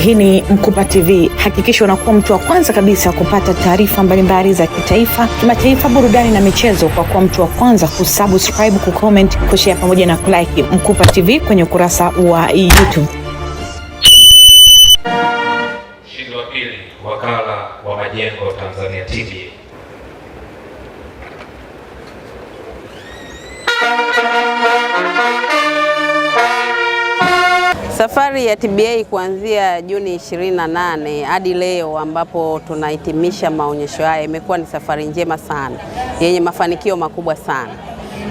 Hii ni Mkupa TV. Hakikisha unakuwa mtu wa kwanza kabisa kupata taarifa mbalimbali za kitaifa, kimataifa, burudani na michezo kwa kuwa mtu wa kwanza kusubscribe, kucomment, kushare pamoja na kulike Mkupa TV kwenye ukurasa wa YouTube. Mshindi wa pili, Wakala wa Majengo Tanzania TBA. Safari ya TBA kuanzia Juni 28 hadi leo ambapo tunahitimisha maonyesho haya imekuwa ni safari njema sana, yenye mafanikio makubwa sana.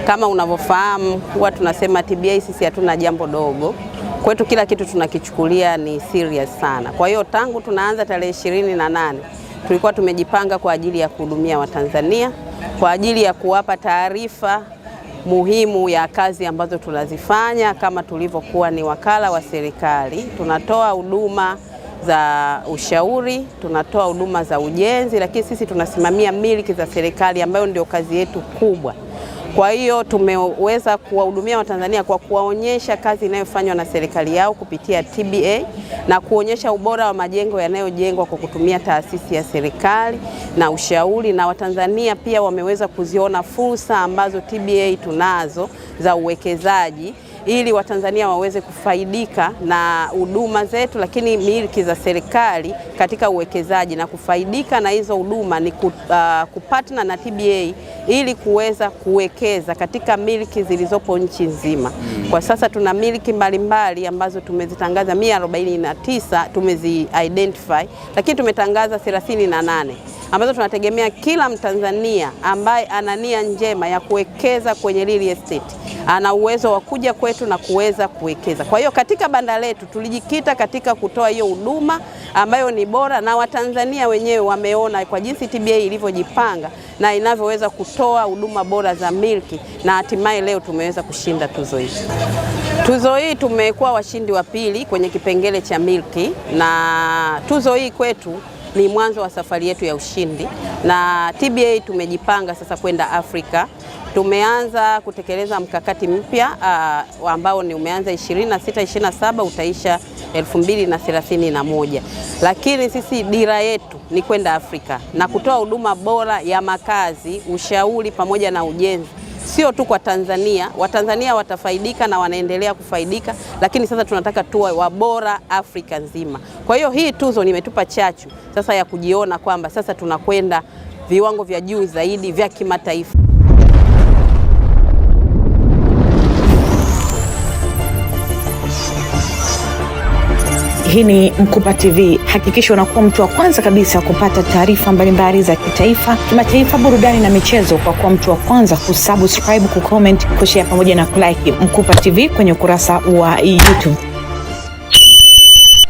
Kama unavyofahamu, huwa tunasema TBA sisi hatuna jambo dogo. Kwetu kila kitu tunakichukulia ni serious sana. Kwa hiyo tangu tunaanza tarehe 28 tulikuwa tumejipanga kwa ajili ya kuhudumia Watanzania, kwa ajili ya kuwapa taarifa muhimu ya kazi ambazo tunazifanya. Kama tulivyokuwa ni wakala wa serikali, tunatoa huduma za ushauri, tunatoa huduma za ujenzi, lakini sisi tunasimamia miliki za serikali ambayo ndio kazi yetu kubwa. Kwa hiyo tumeweza kuwahudumia Watanzania kwa kuwaonyesha kazi inayofanywa na serikali yao kupitia TBA na kuonyesha ubora wa majengo yanayojengwa kwa kutumia taasisi ya serikali na ushauri, na Watanzania pia wameweza kuziona fursa ambazo TBA tunazo za uwekezaji ili Watanzania waweze kufaidika na huduma zetu, lakini miliki za serikali katika uwekezaji, na kufaidika na hizo huduma ni kupatana na TBA ili kuweza kuwekeza katika miliki zilizopo nchi nzima. Kwa sasa tuna miliki mbalimbali ambazo tumezitangaza 149 tumezi-identify, lakini tumetangaza 38 ambazo tunategemea kila Mtanzania ambaye ana nia njema ya kuwekeza kwenye real estate ana uwezo wa kuja kwetu na kuweza kuwekeza. Kwa hiyo katika banda letu tulijikita katika kutoa hiyo huduma ambayo ni bora, na Watanzania wenyewe wameona kwa jinsi TBA ilivyojipanga na inavyoweza kutoa huduma bora za milki, na hatimaye leo tumeweza kushinda tuzo hii. Tuzo hii tumekuwa washindi wa pili kwenye kipengele cha milki, na tuzo hii kwetu ni mwanzo wa safari yetu ya ushindi, na TBA tumejipanga sasa kwenda Afrika. Tumeanza kutekeleza mkakati mpya ambao ni umeanza 26-27 utaisha 2031, lakini sisi dira yetu ni kwenda Afrika na kutoa huduma bora ya makazi, ushauri pamoja na ujenzi, sio tu kwa Tanzania. Watanzania watafaidika na wanaendelea kufaidika, lakini sasa tunataka tuwe wabora Afrika nzima. Kwa hiyo hii tuzo nimetupa chachu sasa ya kujiona kwamba sasa tunakwenda viwango vya juu zaidi vya kimataifa. Hii ni Mkupa TV. Hakikisha unakuwa mtu wa kwanza kabisa kupata taarifa mbalimbali za kitaifa, kimataifa, burudani na michezo kwa kuwa mtu wa kwanza kusubscribe, kucomment, kushare pamoja na kulike Mkupa TV kwenye ukurasa wa YouTube.